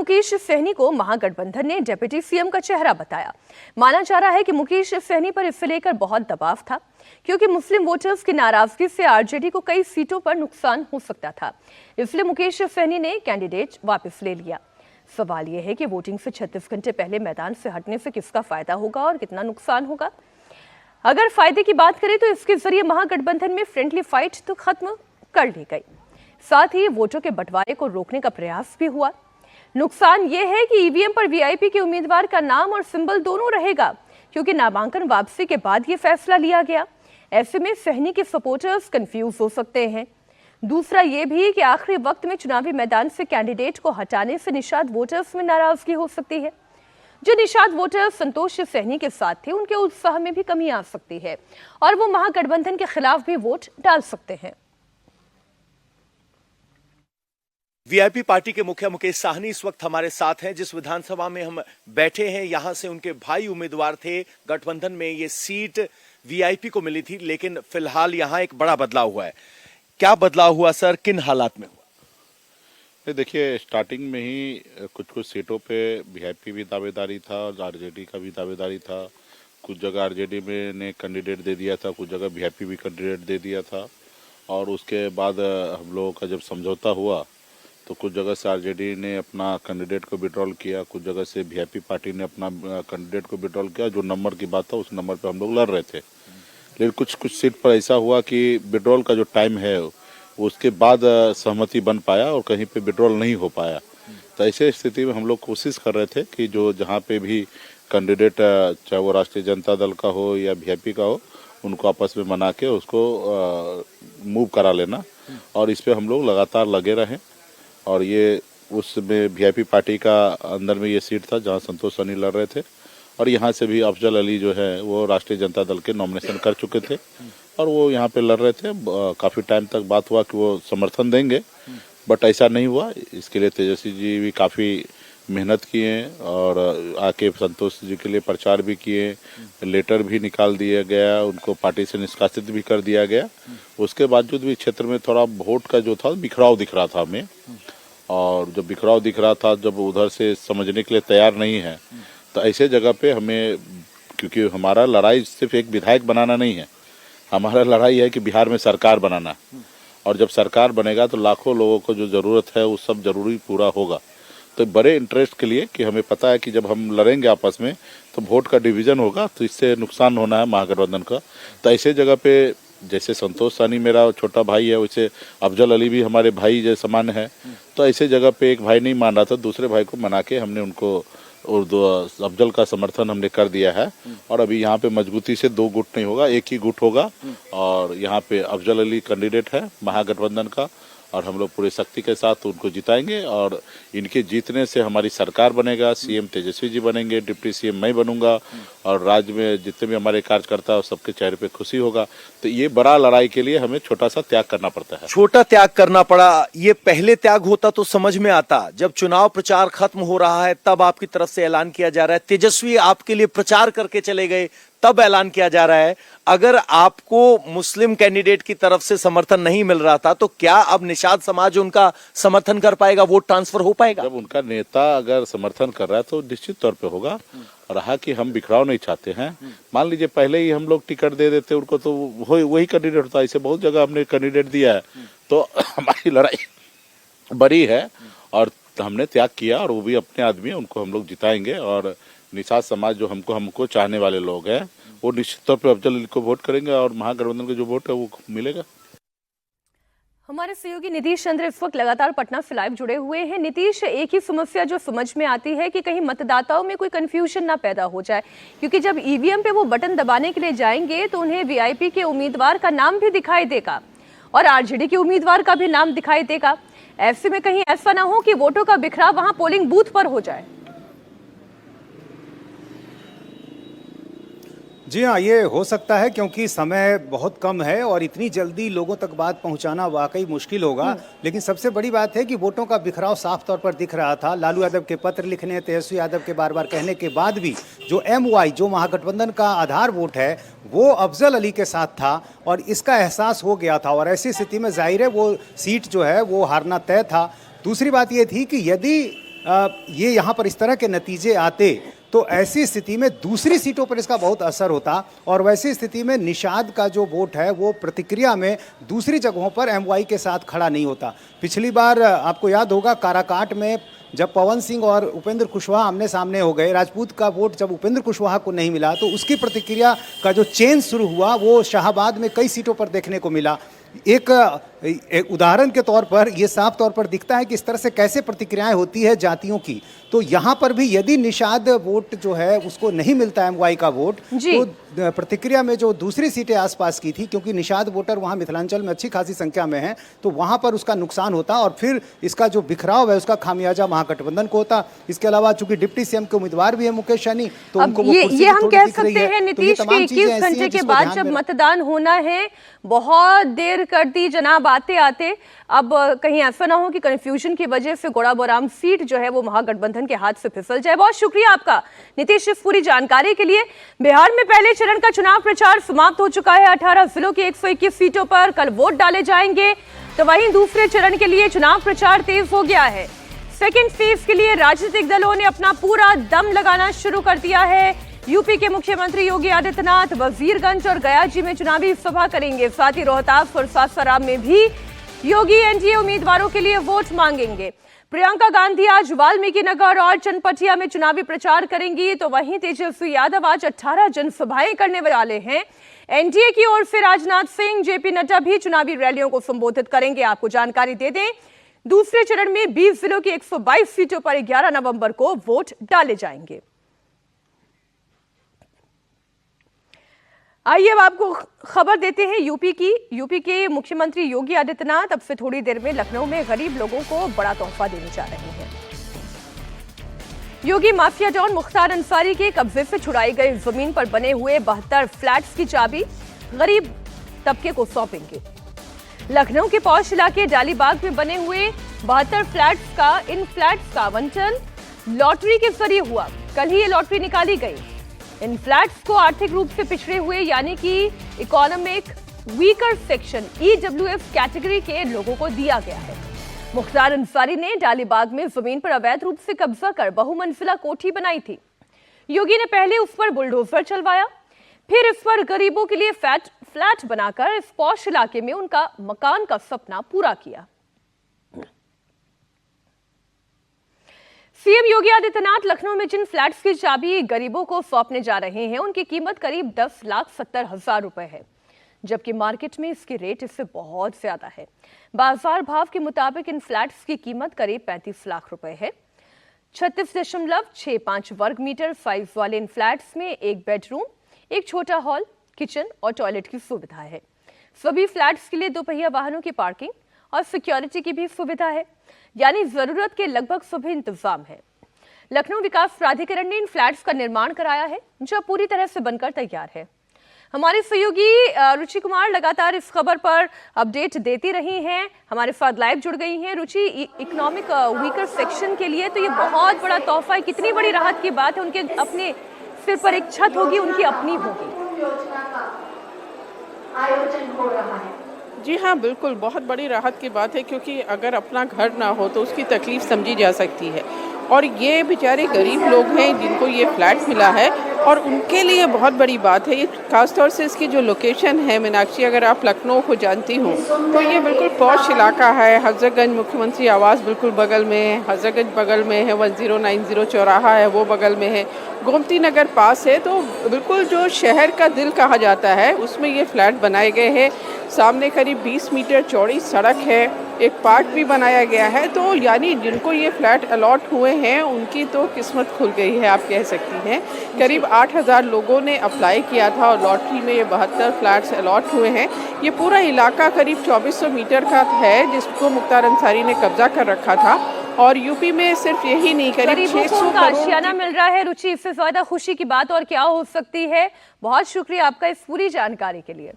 मुकेश सहनी को महागठबंधन ने deputy CM का चेहरा बताया। माना जा रहा है कि मुकेश सहनी पर इसे लेकर बहुत दबाव था, क्योंकि मुस्लिम वोटर्स की नाराजगी से आरजेडी को कई सीटों पर नुकसान हो सकता था। इसलिए मुकेश सहनी ने कैंडिडेट वापस ले लिया। सवाल यह है कि वोटिंग से 36 घंटे पहले मैदान से हटने से किसका फायदा होगा और कितना नुकसान होगा। अगर फायदे की बात करें तो इसके जरिए महागठबंधन में फ्रेंडली फाइट तो खत्म कर ली गई, साथ ही वोटों के बंटवारे को रोकने का प्रयास भी हुआ। नुकसान यह है कि ईवीएम पर वीआईपी के उम्मीदवार का नाम और सिंबल दोनों रहेगा, क्योंकि नामांकन वापसी के बाद यह फैसला लिया गया। ऐसे में सहनी के सपोर्टर्स कंफ्यूज हो सकते हैं। दूसरा यह भी कि आखिरी वक्त में चुनावी मैदान से कैंडिडेट को हटाने से निषाद वोटर्स में नाराजगी हो सकती है। जो निषाद वोटर्स संतोष सहनी के साथ थे, उनके उत्साह में भी कमी आ सकती है और वो महागठबंधन के खिलाफ भी वोट डाल सकते हैं। वीआईपी पार्टी के मुखिया मुकेश साहनी इस वक्त हमारे साथ हैं। जिस विधानसभा में हम बैठे हैं, यहां से उनके भाई उम्मीदवार थे। गठबंधन में ये सीट वीआईपी को मिली थी, लेकिन फिलहाल यहां एक बड़ा बदलाव हुआ है। क्या बदलाव हुआ सर, किन हालात में हुआ? देखिए, स्टार्टिंग में ही कुछ सीटों पे वीआईपी भी दावेदारी था और आरजेडी का भी दावेदारी था। कुछ जगह आरजेडी में ने कैंडिडेट दे दिया था, कुछ जगह वीआईपी भी कैंडिडेट दे दिया था। और उसके बाद हम लोगों का जब समझौता हुआ तो कुछ जगह से आरजेडी ने अपना कैंडिडेट को विड्रॉल किया, कुछ जगह से वीआईपी पार्टी ने अपना कैंडिडेट को विड्रॉल किया। जो नंबर की बात था उस नंबर पे हम लोग लड़ रहे थे, लेकिन कुछ सीट पर ऐसा हुआ कि विड्रॉल का जो टाइम है उसके बाद सहमति बन पाया और कहीं पे विड्रॉल नहीं हो पाया। तो ऐसे स्थिति में हम लोग कोशिश कर रहे थे कि जो जहाँ पे भी कैंडिडेट, चाहे वो राष्ट्रीय जनता दल का हो या वीआईपी का हो, उनको आपस में मना के उसको मूव करा लेना। और इस पे हम लोग लगातार लगे रहे। और ये उसमें वीआईपी पार्टी का अंदर में ये सीट था जहां संतोष सहनी लड़ रहे थे, और यहाँ से भी अफजल अली जो है वो राष्ट्रीय जनता दल के नॉमिनेशन कर चुके थे और वो यहाँ पे लड़ रहे थे। काफ़ी टाइम तक बात हुआ कि वो समर्थन देंगे, बट ऐसा नहीं हुआ। इसके लिए तेजस्वी जी भी काफ़ी मेहनत किए और आके संतोष जी के लिए प्रचार भी किए, लेटर भी निकाल दिया गया, उनको पार्टी से निष्कासित भी कर दिया गया। उसके बावजूद भी क्षेत्र में थोड़ा वोट का जो था बिखराव दिख रहा था हमें, और जब बिखराव दिख रहा था, जब उधर से समझने के लिए तैयार नहीं है, तो ऐसे जगह पे हमें, क्योंकि हमारा लड़ाई सिर्फ एक विधायक बनाना नहीं है, हमारा लड़ाई है कि बिहार में सरकार बनाना। और जब सरकार बनेगा तो लाखों लोगों को जो ज़रूरत है वो सब जरूरी पूरा होगा। तो बड़े इंटरेस्ट के लिए कि हमें पता है कि जब हम लड़ेंगे आपस में तो वोट का डिवीजन होगा, तो इससे नुकसान होना है महागठबंधन का। तो ऐसे जगह पे जैसे संतोष सहनी मेरा छोटा भाई है, वैसे अफजल अली भी हमारे भाई जैसे समान है। तो ऐसे जगह पे एक भाई नहीं मान रहा था, दूसरे भाई को मना के हमने उनको अफजल का समर्थन हमने कर दिया है। और अभी यहाँ पे मजबूती से 2 गुट नहीं होगा, एक ही गुट होगा। और यहाँ पे अफजल अली कैंडिडेट है महागठबंधन का, और हम लोग पूरी शक्ति के साथ उनको जिताएंगे। और इनके जीतने से हमारी सरकार बनेगा, सीएम तेजस्वी जी बनेंगे, डिप्टी सीएम मैं बनूंगा, और राज्य में जितने भी हमारे कार्यकर्ता सबके चेहरे पे खुशी होगा। तो ये बड़ा लड़ाई के लिए हमें छोटा सा त्याग करना पड़ता है। छोटा त्याग करना पड़ा, ये पहले त्याग होता तो समझ में आता। जब चुनाव प्रचार खत्म हो रहा है तब आपकी तरफ से ऐलान किया जा रहा है, तेजस्वी आपके लिए प्रचार करके चले गए तब ऐलान किया जा रहा है। अगर आपको मुस्लिम कैंडिडेट की तरफ से समर्थन नहीं मिल रहा था तो क्या अब निषाद समाज उनका समर्थन कर पाएगा, वोट ट्रांसफर हो पाएगा? जब उनका नेता अगर समर्थन कर रहा है तो निश्चित तौर पे होगा। रहा कि हम बिखराव नहीं चाहते हैं, मान लीजिए पहले ही हम लोग टिकट दे देते उनको तो वही कैंडिडेट होता। ऐसे बहुत जगह हमने कैंडिडेट दिया है, तो हमारी लड़ाई बड़ी है और हमने त्याग किया, और वो भी अपने आदमी है, उनको हम लोग जिताएंगे। और निषाद समाज जो हमको चाहने वाले लोग हैं वो निश्चित तौर पे अफजल अली को वोट करेंगे, और महागठबंधन का जो वोट है वो मिलेगा। हमारे सहयोगी नीतीश चंद्र इस वक्त लगातार पटना से लाइव जुड़े हुए हैं। नीतीश, एक ही समस्या जो समझ में आती है कि कहीं मतदाताओं में कोई कंफ्यूजन ना पैदा हो जाए, क्योंकि जब ईवीएम पे वो बटन दबाने के लिए जाएंगे तो उन्हें वीआईपी के उम्मीदवार का नाम भी दिखाई देगा और आरजेडी के उम्मीदवार का भी नाम दिखाई देगा। ऐसे में कहीं ऐसा ना हो कि वोटों का बिखराव वहां पोलिंग बूथ पर हो जाए। जी हाँ, ये हो सकता है, क्योंकि समय बहुत कम है और इतनी जल्दी लोगों तक बात पहुंचाना वाकई मुश्किल होगा। लेकिन सबसे बड़ी बात है कि वोटों का बिखराव साफ तौर पर दिख रहा था। लालू यादव के पत्र लिखने, तेजस्वी यादव के बार बार कहने के बाद भी जो MY, जो महागठबंधन का आधार वोट है, वो अफजल अली के साथ था और इसका एहसास हो गया था। और ऐसी स्थिति में जाहिर है वो सीट जो है वो हारना तय था। दूसरी बात ये थी कि यदि ये यहाँ पर इस तरह के नतीजे आते तो ऐसी स्थिति में दूसरी सीटों पर इसका बहुत असर होता, और वैसी स्थिति में निषाद का जो वोट है वो प्रतिक्रिया में दूसरी जगहों पर एमवाई के साथ खड़ा नहीं होता। पिछली बार आपको याद होगा काराकाट में जब पवन सिंह और उपेंद्र कुशवाहा आमने सामने हो गए, राजपूत का वोट जब उपेंद्र कुशवाहा को नहीं मिला तो उसकी प्रतिक्रिया का जो चेंज शुरू हुआ वो शाहाबाद में कई सीटों पर देखने को मिला। एक उदाहरण के तौर पर यह साफ तौर पर दिखता है कि इस तरह से कैसे प्रतिक्रियाएं होती है जातियों की। तो यहाँ पर भी यदि निषाद वोट जो है उसको नहीं मिलता एमवाई का वोट, तो प्रतिक्रिया में जो दूसरी सीटें आसपास की थी, क्योंकि निषाद वोटर वहाँ मिथिलांचल में अच्छी खासी संख्या में है, तो वहाँ पर उसका नुकसान होता और फिर इसका जो बिखराव है उसका खामियाजा महागठबंधन को होता। इसके अलावा चूंकि डिप्टी सीएम के उम्मीदवार भी है मुकेश सहनी, तो उनको वो कुर्सी हम थोड़ी कह दिख रही सकते हैं है। नीतीश तो के 21 घंटे के बाद जब मतदान होना है, बहुत देर कर दी जनाब आते आते। अब कहीं ऐसा ना हो कि कंफ्यूजन की वजह से गोड़ाबोराम सीट जो है वो महागठबंधन के हाथ से फिसल जाए। बहुत शुक्रिया आपका नीतीश इस पूरी जानकारी के लिए। बिहार में पहले चरण का चुनाव प्रचार समाप्त हो चुका है। 18 जिलों की 121 सीटों पर कल वोट डाले जाएंगे, तो वहीं दूसरे चरण के लिए चुनाव प्रचार तेज हो गया है। सेकेंड फेज के लिए राजनीतिक दलों ने अपना पूरा दम लगाना शुरू कर दिया है। यूपी के मुख्यमंत्री योगी आदित्यनाथ वजीरगंज और गयाजी में चुनावी सभा करेंगे। साथ ही रोहतास और सासाराम में भी योगी एनडीए उम्मीदवारों के लिए वोट मांगेंगे। प्रियंका गांधी आज वाल्मीकि नगर और चनपटिया में चुनावी प्रचार करेंगी, तो वहीं तेजस्वी यादव आज 18 जनसभाएं करने वाले हैं। एनडीए की ओर से राजनाथ सिंह, जेपी नड्डा भी चुनावी रैलियों को संबोधित करेंगे। आपको जानकारी दे दें, दूसरे चरण में 20 जिलों की 122 सीटों पर 11 नवंबर को वोट डाले जाएंगे। आइए अब आपको खबर देते हैं यूपी की। यूपी के मुख्यमंत्री योगी आदित्यनाथ अब से थोड़ी देर में लखनऊ में गरीब लोगों को बड़ा तोहफा देने जा रहे हैं। योगी माफिया डॉन मुख्तार अंसारी के कब्जे से छुड़ाई गई जमीन पर बने हुए 72 फ्लैट्स की चाबी गरीब तबके को सौंपेंगे। लखनऊ के पौष इलाके डालीबाग में बने हुए 72 इन फ्लैट्स का आवंटन लॉटरी के जरिए हुआ। कल ही ये लॉटरी निकाली गई। इन फ्लैट्स को आर्थिक रूप से पिछड़े हुए यानी कि economic weaker section EWF category के लोगों को दिया गया है। मुख्तार अंसारी ने डालीबाग में जमीन पर अवैध रूप से कब्जा कर बहुमंजिला कोठी बनाई थी। योगी ने पहले उस पर बुलडोजर चलवाया, फिर इस पर गरीबों के लिए फ्लैट बनाकर इस पौष इलाके में उनका मकान का सपना पूरा किया। सीएम योगी आदित्यनाथ लखनऊ में जिन फ्लैट्स की चाबी गरीबों को सौंपने जा रहे हैं, उनकी कीमत करीब 10,70,000 रुपए है, जबकि मार्केट में इसकी रेट इससे बहुत ज्यादा है। बाजार भाव के मुताबिक इन फ्लैट्स की कीमत करीब 35 लाख रुपए है। 36.65 वर्ग मीटर साइज वाले इन फ्लैट्स में एक बेडरूम, एक छोटा हॉल, किचन और टॉयलेट की सुविधा है। सभी फ्लैट्स के लिए दोपहिया वाहनों की पार्किंग और सिक्योरिटी की भी सुविधा है, यानी जरूरत के लगभग सभी इंतजाम है। लखनऊ विकास प्राधिकरण ने इन फ्लैट्स का निर्माण कराया है, जो पूरी तरह से बनकर तैयार है। हमारे सहयोगी रुचि कुमार लगातार इस खबर पर अपडेट देती रही हैं, हमारे साथ लाइव जुड़ गई हैं। रुचि, इकोनॉमिक वीकर सेक्शन के लिए तो ये बहुत बड़ा तोहफा है, कितनी बड़ी राहत की बात है। उनके अपने सिर पर एक छत होगी, उनकी अपनी होगी। आयोजन हो रहा है। जी हाँ, बिल्कुल बहुत बड़ी राहत की बात है, क्योंकि अगर अपना घर ना हो तो उसकी तकलीफ समझी जा सकती है। और ये बेचारे गरीब लोग हैं जिनको ये फ्लैट मिला है, और उनके लिए बहुत बड़ी बात है ये। खासतौर से इसकी जो लोकेशन है मीनाक्षी, अगर आप लखनऊ को जानती हो तो ये बिल्कुल पॉश इलाका है। हजरतगंज मुख्यमंत्री आवास बिल्कुल बगल में है, हजरतगंज बगल में है, 1090 चौराहा है वो बगल में है, गोमती नगर पास है। तो बिल्कुल जो शहर का दिल कहा जाता है उसमें ये फ्लैट बनाए गए हैं। सामने करीब 20 मीटर चौड़ी सड़क है, एक पार्क भी बनाया गया है। तो यानी जिनको ये फ्लैट अलॉट हुए हैं उनकी तो किस्मत खुल गई है, आप कह सकती हैं। करीब 8,000 लोगों ने अप्लाई किया था और लॉटरी में ये 72 फ्लैट्स अलॉट हुए हैं। ये पूरा इलाका करीब 2400 मीटर का है, जिसको मुख्तार अंसारी ने कब्जा कर रखा था। और यूपी में सिर्फ यही नहीं, करीब 600 का आशियाना मिल रहा है। रुचि, इससे ज्यादा खुशी की बात और क्या हो सकती है। बहुत शुक्रिया आपका इस पूरी जानकारी के लिए।